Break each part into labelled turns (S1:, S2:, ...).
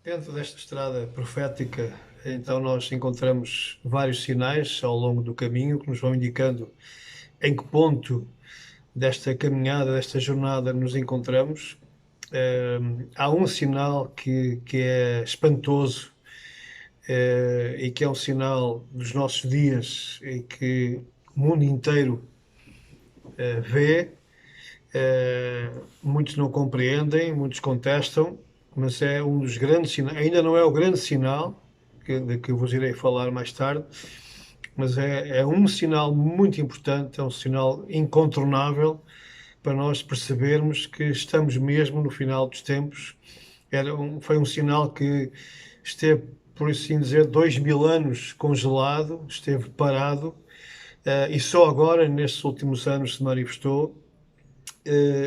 S1: Dentro desta estrada profética, então nós encontramos vários sinais ao longo do caminho que nos vão indicando em que ponto desta caminhada, desta jornada nos encontramos. Há um sinal que é espantoso, e que é um sinal dos nossos dias e que o mundo inteiro vê. Muitos não compreendem, muitos contestam, mas é um dos grandes sinais. Ainda não é o grande sinal, de que eu vos irei falar mais tarde, mas é um sinal muito importante, é um sinal incontornável para nós percebermos que estamos mesmo no final dos tempos. Foi um sinal que esteve, por assim dizer, 2000 anos congelado, esteve parado, e só agora, nestes últimos anos, se manifestou.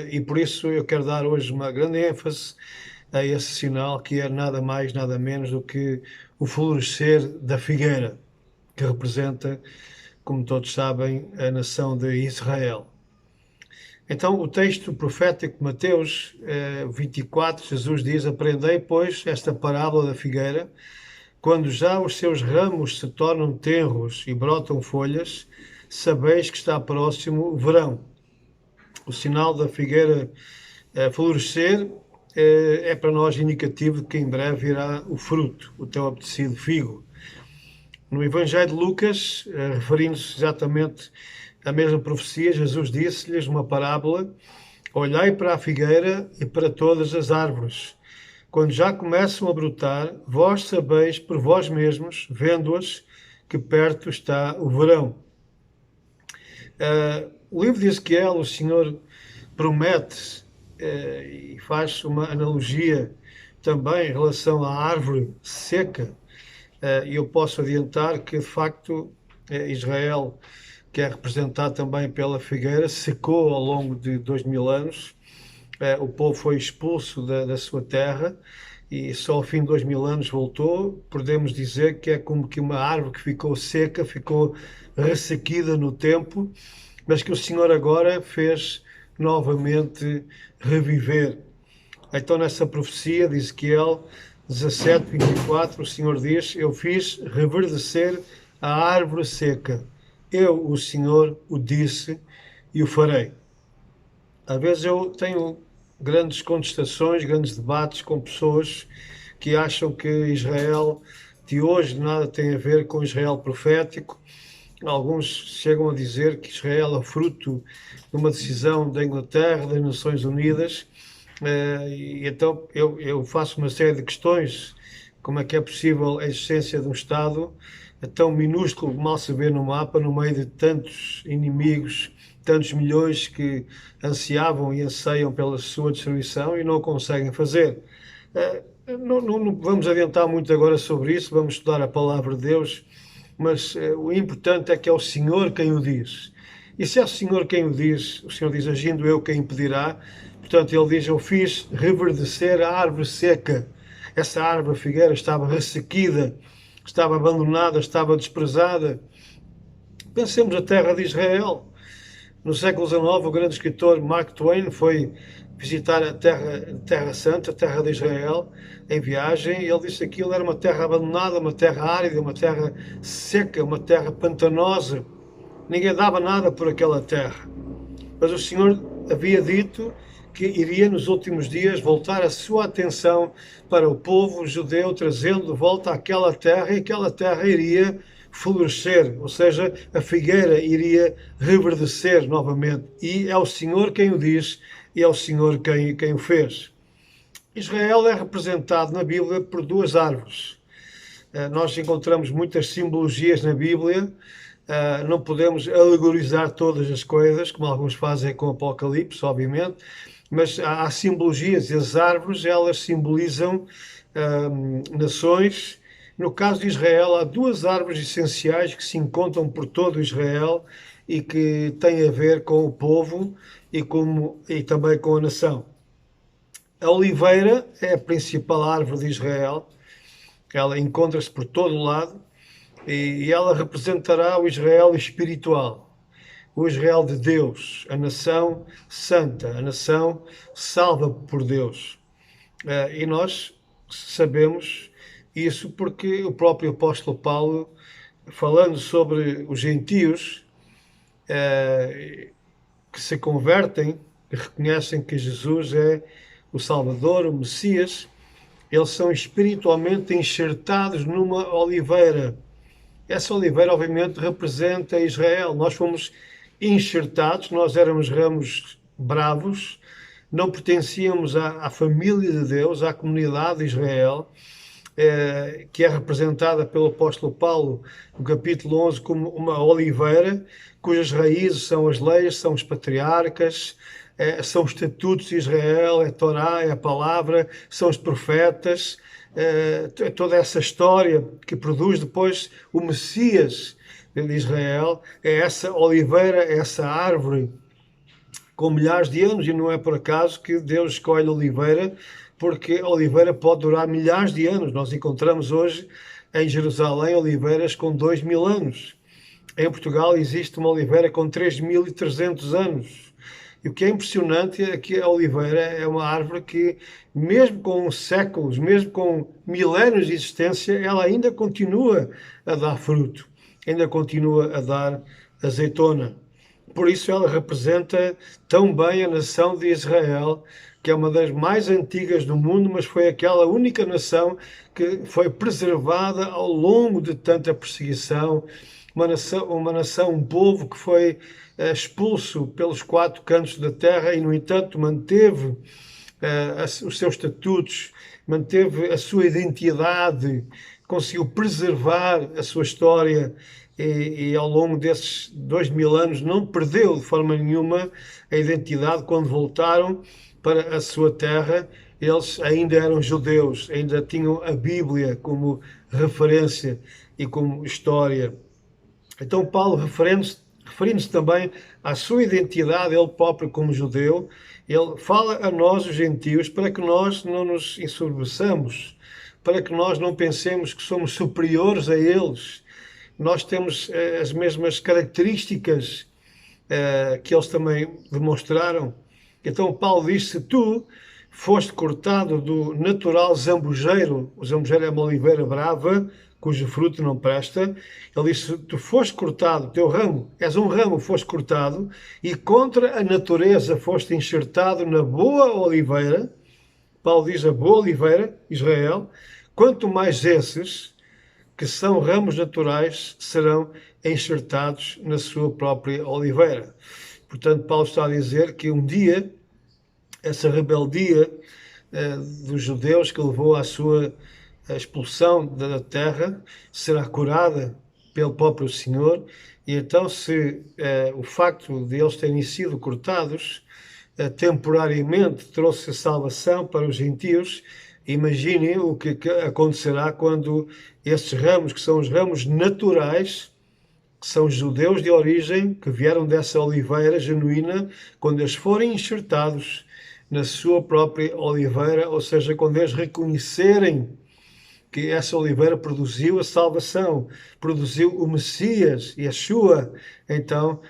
S1: E por isso eu quero dar hoje uma grande ênfase a esse sinal, que é nada mais, nada menos do que o florescer da figueira, que representa, como todos sabem, a nação de Israel. Então, o texto profético de Mateus 24, Jesus diz: Aprendei, pois, esta parábola da figueira. Quando já os seus ramos se tornam tenros e brotam folhas, sabeis que está próximo o verão. O sinal da figueira florescer é para nós indicativo de que em breve virá o fruto, o tão apetecido figo. No Evangelho de Lucas, referindo-se exatamente à mesma profecia, Jesus disse-lhes uma parábola: Olhai para a figueira e para todas as árvores. Quando já começam a brotar, vós sabeis por vós mesmos, vendo-as, que perto está o verão. O livro de Ezequiel, o Senhor promete e faz uma analogia também em relação à árvore seca. E eu posso adiantar que, de facto, Israel, que é representado também pela figueira, secou ao longo de 2000 anos. O povo foi expulso da sua terra e só ao fim de 2000 anos voltou. Podemos dizer que é como que uma árvore que ficou seca, ficou ressequida no tempo, mas que o Senhor agora fez novamente reviver. Então, nessa profecia de Ezequiel 17:24, o Senhor diz: Eu fiz reverdecer a árvore seca. Eu, o Senhor, o disse e o farei. Às vezes eu tenho grandes contestações, grandes debates com pessoas que acham que Israel de hoje nada tem a ver com Israel profético. Alguns chegam a dizer que Israel é fruto de uma decisão da Inglaterra, das Nações Unidas. E então eu faço uma série de questões. Como é que é possível a existência de um Estado tão minúsculo, mal se vê no mapa, no meio de tantos inimigos, tantos milhões que ansiavam e anseiam pela sua destruição e não o conseguem fazer? Não vamos adiantar muito agora sobre isso, vamos estudar a palavra de Deus, mas o importante é que é o Senhor quem o diz. E se é o Senhor quem o diz, o Senhor diz: agindo eu, quem impedirá? Portanto, ele diz: eu fiz reverdecer a árvore seca. Essa árvore figueira estava ressequida, estava abandonada, estava desprezada. Pensemos na terra de Israel. No século XIX, o grande escritor Mark Twain foi visitar a terra Santa, a terra de Israel, em viagem, e ele disse que aquilo era uma terra abandonada, uma terra árida, uma terra seca, uma terra pantanosa. Ninguém dava nada por aquela terra. Mas o Senhor havia dito que iria nos últimos dias voltar a sua atenção para o povo judeu, trazendo de volta àquela terra, e aquela terra iria florescer, ou seja, a figueira iria reverdecer novamente. E é o Senhor quem o diz, e é o Senhor quem o fez. Israel é representado na Bíblia por duas árvores. Nós encontramos muitas simbologias na Bíblia. Não podemos alegorizar todas as coisas, como alguns fazem com o Apocalipse, obviamente, mas há simbologias, e as árvores, elas simbolizam nações. No caso de Israel, há duas árvores essenciais que se encontram por todo Israel e que têm a ver com o povo e também com a nação. A oliveira é a principal árvore de Israel. Ela encontra-se por todo o lado e ela representará o Israel espiritual, o Israel de Deus, a nação santa, a nação salva por Deus. E nós sabemos isso porque o próprio apóstolo Paulo, falando sobre os gentios que se convertem, que reconhecem que Jesus é o Salvador, o Messias, eles são espiritualmente enxertados numa oliveira. Essa oliveira, obviamente, representa Israel. Nós fomos enxertados, nós éramos ramos bravos, não pertencíamos à família de Deus, à comunidade de Israel, que é representada pelo apóstolo Paulo no capítulo 11 como uma oliveira, cujas raízes são as leis, são os patriarcas, são os estatutos de Israel, é a Torá, é a palavra, são os profetas, toda essa história que produz depois o Messias de Israel, é essa oliveira, é essa árvore com milhares de anos, e não é por acaso que Deus escolhe a oliveira, porque a oliveira pode durar milhares de anos. Nós encontramos hoje em Jerusalém oliveiras com 2000 anos. Em Portugal existe uma oliveira com 3300 anos. E o que é impressionante é que a oliveira é uma árvore que, mesmo com séculos, mesmo com milénios de existência, ela ainda continua a dar fruto, ainda continua a dar azeitona. Por isso ela representa tão bem a nação de Israel, que é uma das mais antigas do mundo, mas foi aquela única nação que foi preservada ao longo de tanta perseguição, uma nação, um povo que foi expulso pelos quatro cantos da terra e, no entanto, manteve os seus estatutos, manteve a sua identidade, conseguiu preservar a sua história e ao longo desses 2000 anos não perdeu de forma nenhuma a identidade. Quando voltaram para a sua terra, eles ainda eram judeus, ainda tinham a Bíblia como referência e como história. Então Paulo, referindo-se também à sua identidade, ele próprio como judeu, ele fala a nós, os gentios, para que nós não nos ensoberbeçamos, para que nós não pensemos que somos superiores a eles. Nós temos as mesmas características que eles também demonstraram. Então Paulo diz: se tu foste cortado do natural zambujeiro, o zambujeiro é uma oliveira brava, cujo fruto não presta, ele diz: se tu foste cortado, teu ramo, és um ramo, foste cortado, e contra a natureza foste enxertado na boa oliveira, Paulo diz a boa oliveira, Israel, quanto mais esses, que são ramos naturais, serão enxertados na sua própria oliveira. Portanto, Paulo está a dizer que um dia essa rebeldia dos judeus que levou à sua expulsão da terra será curada pelo próprio Senhor, e então se o facto de eles terem sido cortados temporariamente trouxe salvação para os gentios, imaginem o que acontecerá quando esses ramos, que são os ramos naturais, que são os judeus de origem, que vieram dessa oliveira genuína, quando eles forem enxertados na sua própria oliveira, ou seja, quando eles reconhecerem que essa oliveira produziu a salvação, produziu o Messias, Yeshua, então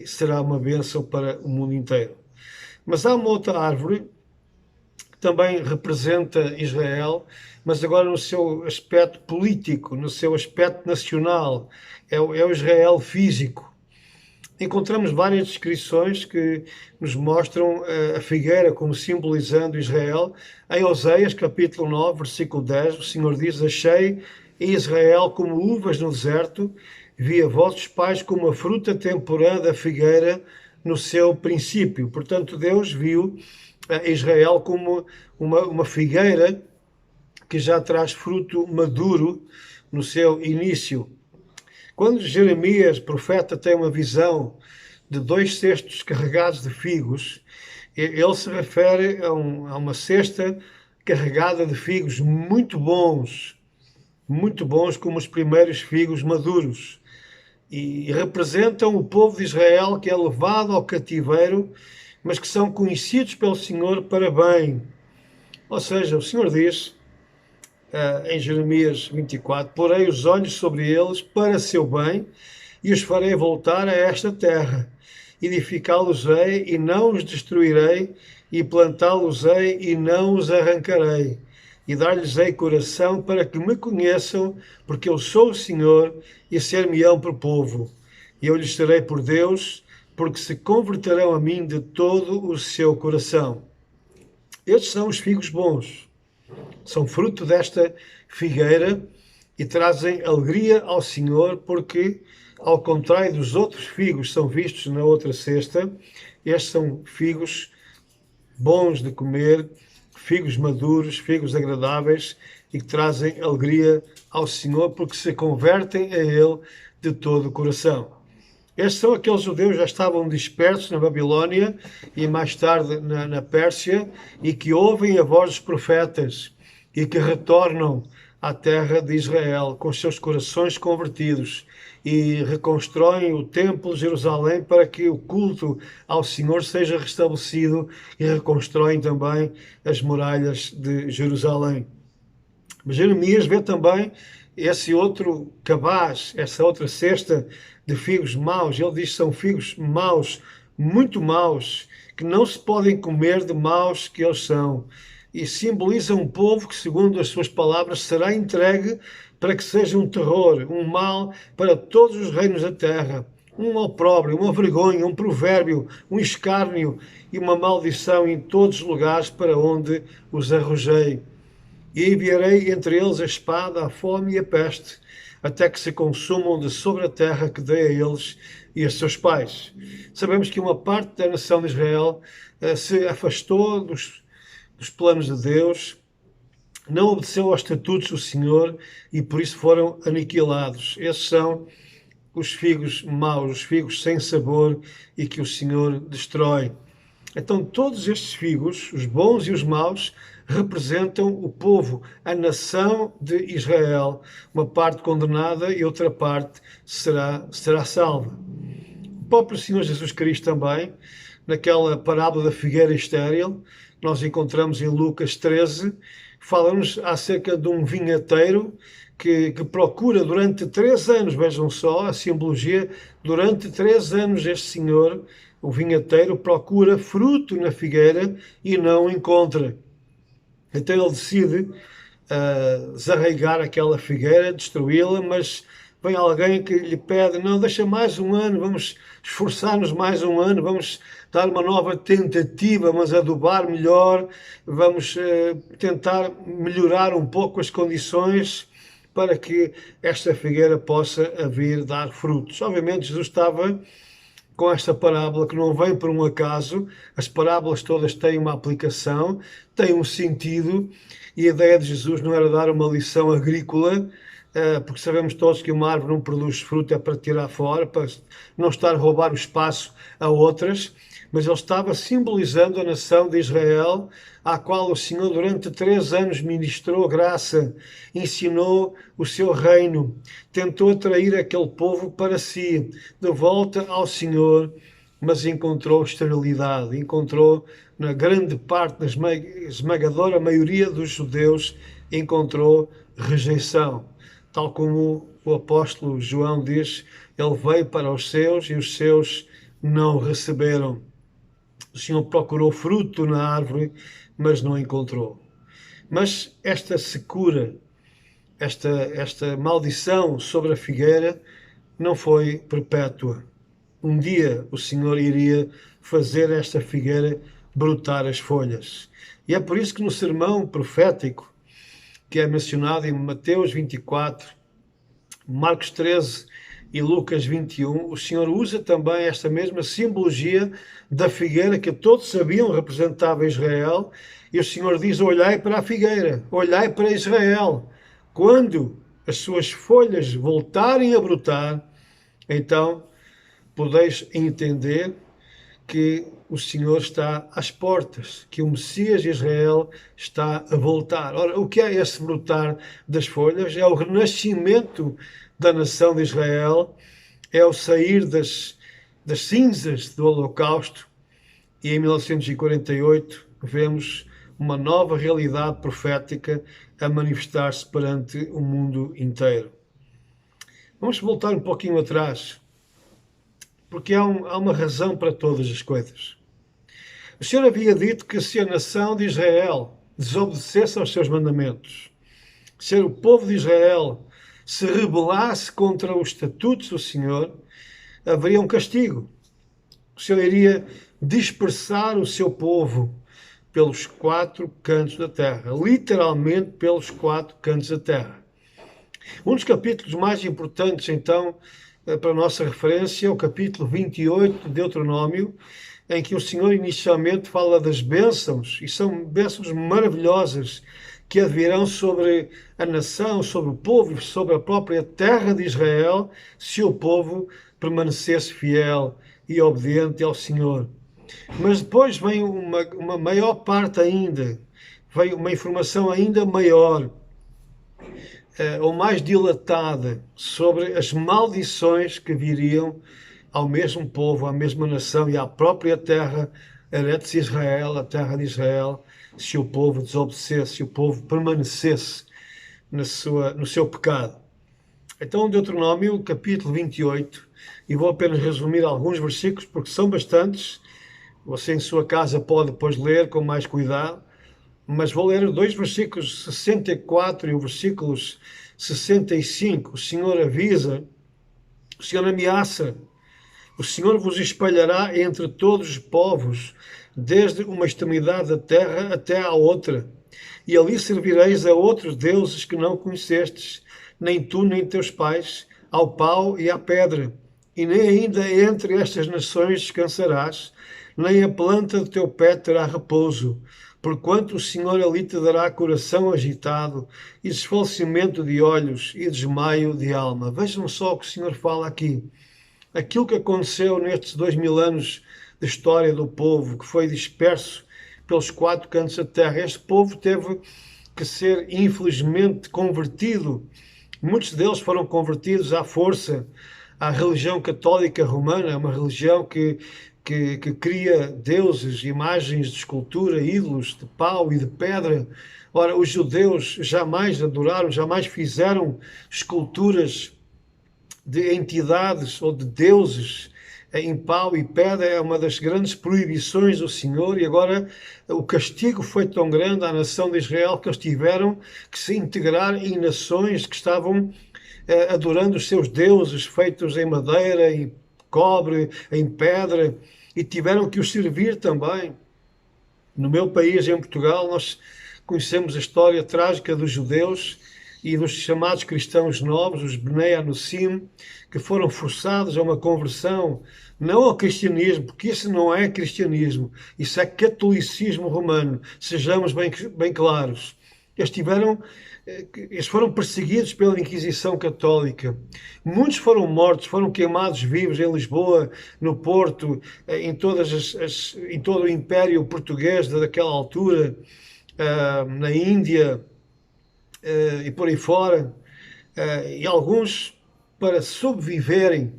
S1: será uma bênção para o mundo inteiro. Mas há uma outra árvore que também representa Israel, mas agora no seu aspecto político, no seu aspecto nacional, é o Israel físico. Encontramos várias descrições que nos mostram a figueira como simbolizando Israel. Em Oséias, capítulo 9, versículo 10, o Senhor diz: achei Israel como uvas no deserto, vi a vossos pais como a fruta temporã da figueira no seu princípio. Portanto, Deus viu Israel como uma figueira que já traz fruto maduro no seu início. Quando Jeremias, profeta, tem uma visão de 2 cestos carregados de figos, ele se refere a uma cesta carregada de figos muito bons como os primeiros figos maduros, e representam o povo de Israel que é levado ao cativeiro, mas que são conhecidos pelo Senhor para bem. Ou seja, o Senhor diz em Jeremias 24: porei os olhos sobre eles para seu bem e os farei voltar a esta terra. Edificá-los-ei e não os destruirei, e plantá-los-ei e não os arrancarei. e dar-lhes-ei coração para que me conheçam, porque eu sou o Senhor, e ser-me-ão por povo. E eu lhes serei por Deus, porque se converterão a mim de todo o seu coração. Estes são os figos bons, são fruto desta figueira e trazem alegria ao Senhor, porque, ao contrário dos outros figos que são vistos na outra cesta, estes são figos bons de comer, figos maduros, figos agradáveis e que trazem alegria ao Senhor, porque se convertem a Ele de todo o coração. Estes são aqueles judeus que já estavam dispersos na Babilónia e mais tarde na Pérsia e que ouvem a voz dos profetas e que retornam à terra de Israel com os seus corações convertidos e reconstroem o templo de Jerusalém para que o culto ao Senhor seja restabelecido e reconstroem também as muralhas de Jerusalém. Mas Jeremias vê também esse outro cabaz, essa outra cesta de figos maus. Ele diz que são figos maus, muito maus, que não se podem comer de maus que eles são. E simboliza um povo que, segundo as suas palavras, será entregue para que seja um terror, um mal para todos os reinos da terra. Um opróbrio, uma vergonha, um provérbio, um escárnio e uma maldição em todos os lugares para onde os arrojei. E enviarei entre eles a espada, a fome e a peste, até que se consumam de sobre a terra que dei a eles e a seus pais. Sabemos que uma parte da nação de Israel se afastou dos planos de Deus, não obedeceu aos estatutos do Senhor e por isso foram aniquilados. Esses são os figos maus, os figos sem sabor e que o Senhor destrói. Então todos estes figos, os bons e os maus, representam o povo, a nação de Israel. Uma parte condenada e outra parte será salva. O próprio Senhor Jesus Cristo também, naquela parábola da figueira estéril, nós encontramos em Lucas 13, fala-nos acerca de um vinhateiro que procura durante 3 anos, vejam só a simbologia, durante 3 anos este senhor, o vinhateiro, procura fruto na figueira e não o encontra. Então ele decide desarraigar aquela figueira, destruí-la, mas vem alguém que lhe pede, não, deixa mais um ano, vamos esforçar-nos mais um ano, vamos dar uma nova tentativa, mas adubar melhor, vamos tentar melhorar um pouco as condições para que esta figueira possa vir dar frutos. Obviamente Jesus estava com esta parábola que não vem por um acaso, as parábolas todas têm uma aplicação, têm um sentido, e a ideia de Jesus não era dar uma lição agrícola, porque sabemos todos que uma árvore não produz fruto, é para tirar fora, para não estar a roubar o espaço a outras, mas ele estava simbolizando a nação de Israel, à qual o Senhor durante 3 anos ministrou graça, ensinou o seu reino, tentou atrair aquele povo para si, de volta ao Senhor, mas encontrou esterilidade, encontrou na grande parte, na esmagadora maioria dos judeus, encontrou rejeição. Tal como o apóstolo João diz, ele veio para os seus e os seus não receberam. O Senhor procurou fruto na árvore, mas não encontrou. Mas esta secura, esta maldição sobre a figueira não foi perpétua. Um dia o Senhor iria fazer esta figueira brotar as folhas. E é por isso que no sermão profético, que é mencionado em Mateus 24, Marcos 13 e Lucas 21, o Senhor usa também esta mesma simbologia da figueira que todos sabiam representava Israel, e o Senhor diz, olhai para a figueira, olhai para Israel. Quando as suas folhas voltarem a brotar, então podeis entender que o Senhor está às portas, que o Messias de Israel está a voltar. Ora, o que é esse brotar das folhas? É o renascimento da nação de Israel, é o sair das cinzas do Holocausto, e em 1948 vemos uma nova realidade profética a manifestar-se perante o mundo inteiro. Vamos voltar um pouquinho atrás, porque há uma razão para todas as coisas. O Senhor havia dito que se a nação de Israel desobedecesse aos seus mandamentos, se o povo de Israel se rebelasse contra os estatutos do Senhor, haveria um castigo. O Senhor iria dispersar o seu povo pelos quatro cantos da terra, literalmente pelos quatro cantos da terra. Um dos capítulos mais importantes, então, para a nossa referência, é o capítulo 28 de Deuteronômio, em que o Senhor inicialmente fala das bênçãos, e são bênçãos maravilhosas que advirão sobre a nação, sobre o povo, sobre a própria terra de Israel, se o povo permanecesse fiel e obediente ao Senhor. Mas depois vem uma maior parte ainda, vem uma informação ainda maior, ou mais dilatada, sobre as maldições que viriam ao mesmo povo, à mesma nação e à própria terra, Eretz Israel, a terra de Israel, se o povo desobedecesse, se o povo permanecesse no seu pecado. Então, Deuteronômio, capítulo 28, e vou apenas resumir alguns versículos, porque são bastantes. Você em sua casa pode depois ler com mais cuidado, mas vou ler dois versículos 64 e o versículo 65. O Senhor avisa, o Senhor ameaça, o Senhor vos espalhará entre todos os povos, desde uma extremidade da terra até à outra, e ali servireis a outros deuses que não conhecestes, nem tu nem teus pais, ao pau e à pedra, e nem ainda entre estas nações descansarás, nem a planta do teu pé terá repouso, porquanto o Senhor ali te dará coração agitado, e desfalecimento de olhos, e desmaio de alma. Vejam só o que o Senhor fala aqui. Aquilo que aconteceu nestes 2000 anos de história do povo, que foi disperso pelos quatro cantos da terra, este povo teve que ser, infelizmente, convertido. Muitos deles foram convertidos à força à religião católica romana, uma religião que cria deuses, imagens de escultura, ídolos de pau e de pedra. Ora, os judeus jamais adoraram, jamais fizeram esculturas de entidades ou de deuses em pau e pedra. É uma das grandes proibições do Senhor, e agora o castigo foi tão grande à nação de Israel que eles tiveram que se integrar em nações que estavam adorando os seus deuses feitos em madeira, em cobre, em pedra, e tiveram que os servir também. No meu país, em Portugal, nós conhecemos a história trágica dos judeus e dos chamados cristãos novos, os Bnei Anussim, que foram forçados a uma conversão, não ao cristianismo, porque isso não é cristianismo, isso é catolicismo romano, sejamos bem claros. Eles foram perseguidos pela Inquisição Católica. Muitos foram mortos, foram queimados vivos em Lisboa, no Porto, em todo o Império Português daquela altura, na Índia, e por aí fora. E alguns, para sobreviverem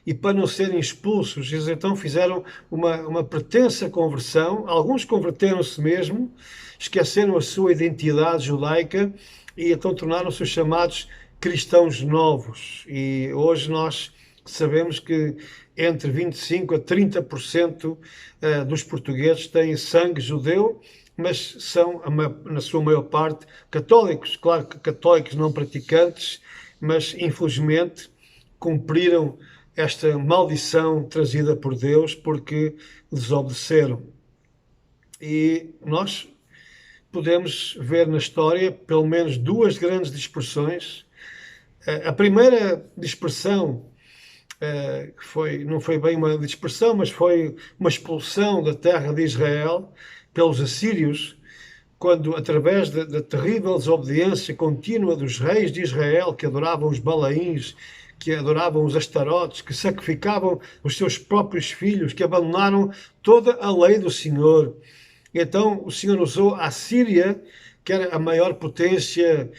S1: e para não serem expulsos, eles então fizeram uma pretensa conversão. Alguns converteram-se mesmo, esqueceram a sua identidade judaica e então tornaram-se os chamados cristãos novos. E hoje nós sabemos que entre 25% a 30% dos portugueses têm sangue judeu, mas são, na sua maior parte, católicos. Claro que católicos não praticantes, mas infelizmente cumpriram esta maldição trazida por Deus porque desobedeceram. E nós podemos ver na história pelo menos duas grandes dispersões. A primeira dispersão não foi bem uma dispersão, mas foi uma expulsão da terra de Israel pelos assírios, quando, através da terrível desobediência contínua dos reis de Israel, que adoravam os Balaíns, que adoravam os Astarotes, que sacrificavam os seus próprios filhos, que abandonaram toda a lei do Senhor. Então o Senhor usou a Síria, que era a maior potência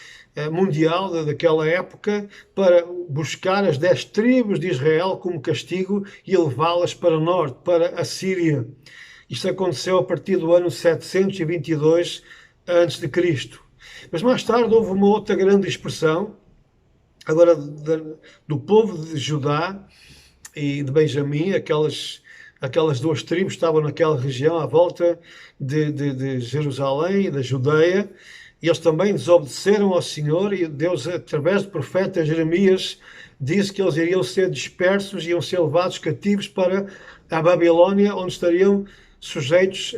S1: mundial daquela época, para buscar as 10 tribos de Israel como castigo e levá-las para o norte, para a Síria. Isto aconteceu a partir do ano 722 a.C. Mas mais tarde houve uma outra grande dispersão, agora do povo de Judá e de Benjamim, aquelas duas tribos estavam naquela região à volta de Jerusalém, da Judeia, e eles também desobedeceram ao Senhor, e Deus, através do profeta Jeremias, disse que eles iriam ser dispersos, iam ser levados cativos para a Babilónia, onde estariam sujeitos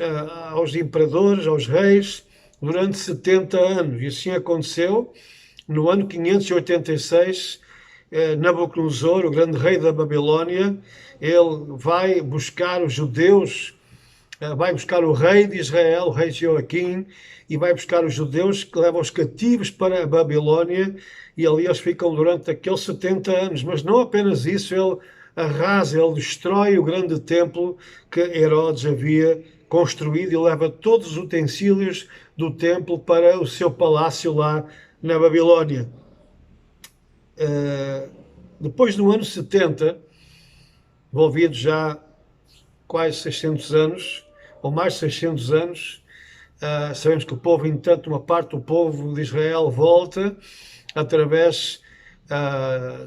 S1: aos imperadores, aos reis, durante 70 anos. E assim aconteceu. No ano 586, Nabucodonosor, o grande rei da Babilónia, ele vai buscar os judeus, vai buscar o rei de Israel, o rei Joaquim, e vai buscar os judeus que levam os cativos para a Babilónia, e ali eles ficam durante aqueles 70 anos. Mas não apenas isso, ele arrasa, ele destrói o grande templo que Herodes havia construído e leva todos os utensílios do templo para o seu palácio lá na Babilónia. Depois do ano 70, envolvido já quase 600 anos, ou mais de 600 anos, sabemos que o povo, entanto, uma parte do povo de Israel volta através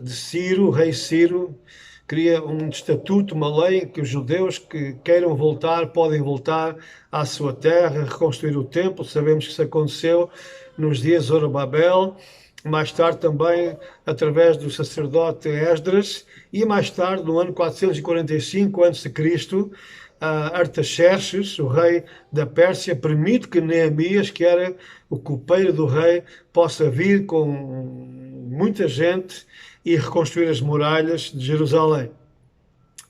S1: de Ciro, o rei Ciro, cria um estatuto, uma lei que os judeus que queiram voltar podem voltar à sua terra, reconstruir o templo. Sabemos que isso aconteceu nos dias de Zorobabel, mais tarde também através do sacerdote Esdras, e mais tarde, no ano 445 a.C., Artaxerxes, o rei da Pérsia, permite que Neemias, que era o copeiro do rei, possa vir com muita gente e reconstruir as muralhas de Jerusalém.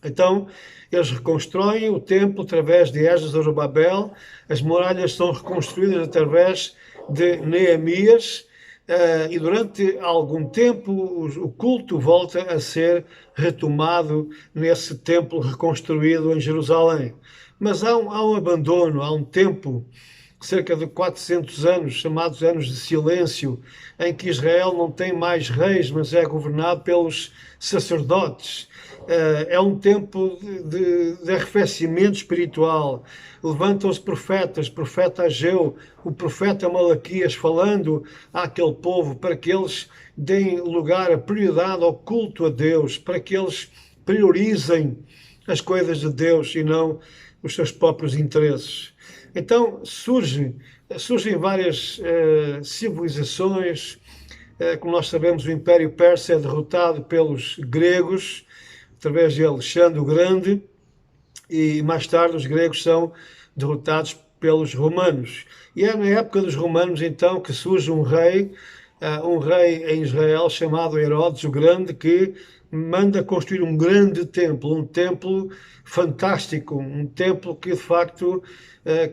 S1: Então, eles reconstroem o templo através de Esdras e Zorobabel, as muralhas são reconstruídas através de Neemias, e durante algum tempo o culto volta a ser retomado nesse templo reconstruído em Jerusalém. Mas há um abandono, há um tempo, cerca de 400 anos, chamados anos de silêncio, em que Israel não tem mais reis, mas é governado pelos sacerdotes. É um tempo de arrefecimento espiritual. Levantam-se profetas, o profeta Ageu, o profeta Malaquias, falando àquele povo para que eles deem lugar, a prioridade ao culto a Deus, para que eles priorizem as coisas de Deus e não os seus próprios interesses. Então surgem várias civilizações. Como nós sabemos, o Império Persa é derrotado pelos gregos, através de Alexandre o Grande, e mais tarde os gregos são derrotados pelos romanos. E é na época dos romanos, então, que surge um rei em Israel chamado Herodes o Grande, que manda construir um grande templo, um templo fantástico, um templo que de facto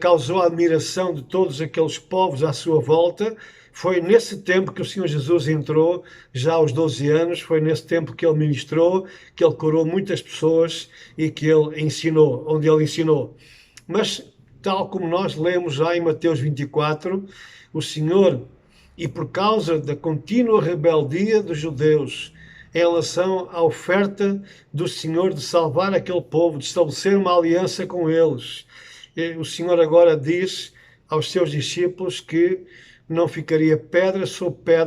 S1: causou a admiração de todos aqueles povos à sua volta. Foi nesse tempo que o Senhor Jesus entrou, já aos 12 anos, foi nesse tempo que ele ministrou, que ele curou muitas pessoas e que ele ensinou, onde ele ensinou. Mas, tal como nós lemos já em Mateus 24, o Senhor, e por causa da contínua rebeldia dos judeus em relação à oferta do Senhor de salvar aquele povo, de estabelecer uma aliança com eles, o Senhor agora diz aos seus discípulos que não ficaria pedra sobre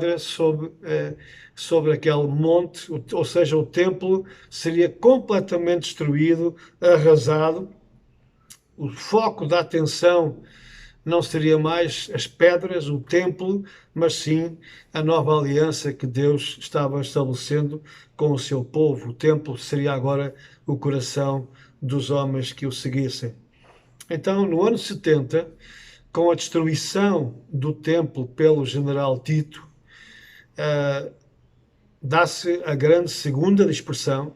S1: aquele monte, ou seja, o templo seria completamente destruído, arrasado. O foco da atenção não seria mais as pedras, o templo, mas sim a nova aliança que Deus estava estabelecendo com o seu povo. O templo seria agora o coração dos homens que o seguissem. Então, no ano 70, com a destruição do templo pelo general Tito, dá-se a grande segunda dispersão.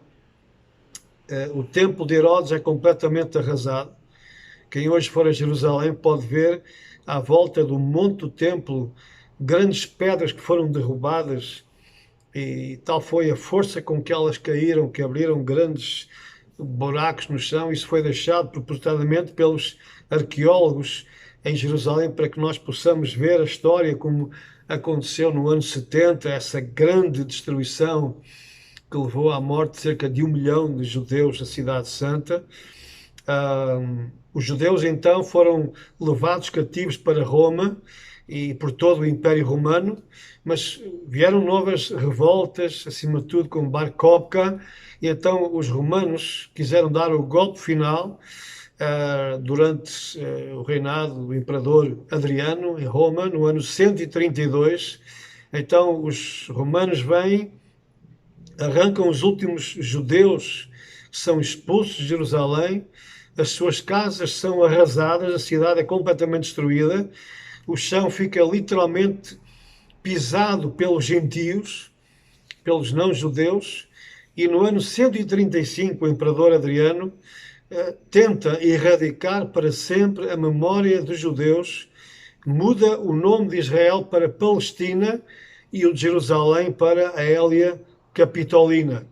S1: O templo de Herodes é completamente arrasado. Quem hoje for a Jerusalém pode ver à volta do monte do templo grandes pedras que foram derrubadas, e tal foi a força com que elas caíram, que abriram grandes buracos no chão. Isso foi deixado propositadamente pelos arqueólogos em Jerusalém para que nós possamos ver a história como aconteceu no ano 70, essa grande destruição que levou à morte de cerca de 1 milhão de judeus da Cidade Santa. Os judeus então foram levados cativos para Roma, e por todo o Império Romano, mas vieram novas revoltas, acima de tudo com Bar Kokhba, e então os romanos quiseram dar o golpe final durante o reinado do imperador Adriano em Roma, no ano 132. Então os romanos vêm, arrancam os últimos judeus que são expulsos de Jerusalém, as suas casas são arrasadas, a cidade é completamente destruída, o chão fica literalmente pisado pelos gentios, pelos não-judeus, e no ano 135 o imperador Adriano tenta erradicar para sempre a memória dos judeus, muda o nome de Israel para Palestina e o de Jerusalém para a Hélia Capitolina.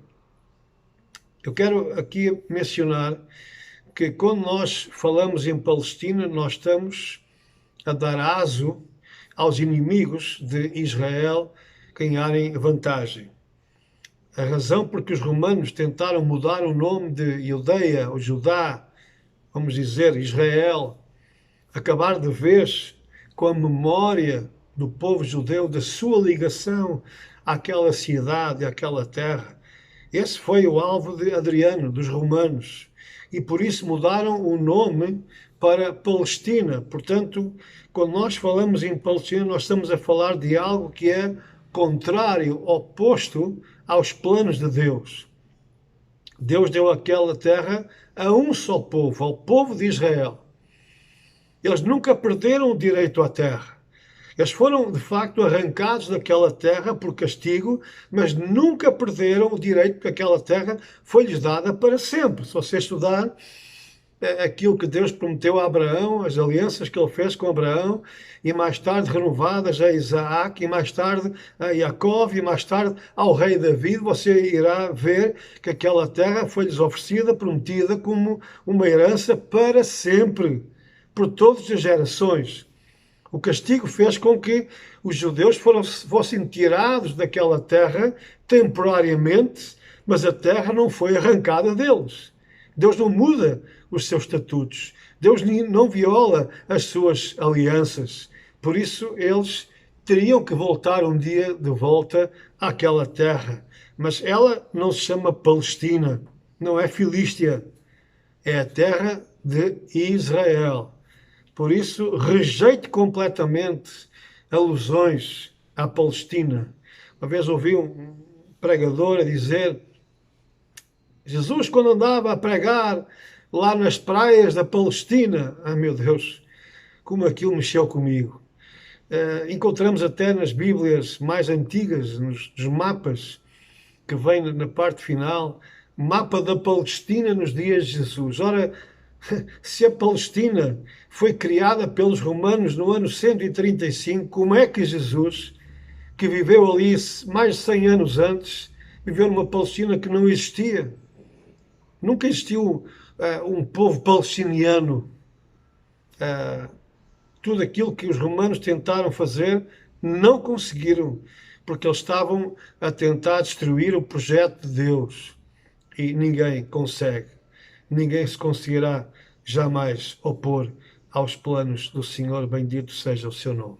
S1: Eu quero aqui mencionar que quando nós falamos em Palestina, nós estamos a dar aso aos inimigos de Israel ganharem vantagem. A razão porque os romanos tentaram mudar o nome de Judeia, ou Judá, vamos dizer, Israel, acabar de vez com a memória do povo judeu, da sua ligação àquela cidade, àquela terra. Esse foi o alvo de Adriano, dos romanos. E por isso mudaram o nome para Palestina. Portanto, quando nós falamos em Palestina, nós estamos a falar de algo que é contrário, oposto aos planos de Deus. Deus deu aquela terra a um só povo, ao povo de Israel. Eles nunca perderam o direito à terra. Eles foram, de facto, arrancados daquela terra por castigo, mas nunca perderam o direito, porque aquela terra foi-lhes dada para sempre. Se você estudar aquilo que Deus prometeu a Abraão, as alianças que ele fez com Abraão, e mais tarde renovadas a Isaac, e mais tarde a Jacó, e mais tarde ao rei David, você irá ver que aquela terra foi-lhes oferecida, prometida como uma herança para sempre, por todas as gerações. O castigo fez com que os judeus fossem tirados daquela terra temporariamente, mas a terra não foi arrancada deles. Deus não muda os seus estatutos. Deus não viola as suas alianças. Por isso, eles teriam que voltar um dia de volta àquela terra. Mas ela não se chama Palestina, não é Filístia. É a terra de Israel. Por isso, rejeite completamente alusões à Palestina. Uma vez ouvi um pregador a dizer: Jesus, quando andava a pregar lá nas praias da Palestina, meu Deus, como aquilo mexeu comigo. Encontramos até nas Bíblias mais antigas, nos mapas que vêm na parte final, mapa da Palestina nos dias de Jesus. Ora, se a Palestina foi criada pelos romanos no ano 135, como é que Jesus, que viveu ali mais de 100 anos antes, viveu numa Palestina que não existia? Nunca existiu um povo palestiniano. Tudo aquilo que os romanos tentaram fazer, não conseguiram, porque eles estavam a tentar destruir o projeto de Deus. E ninguém consegue. Ninguém se conseguirá jamais opor aos planos do Senhor, bendito seja o seu nome.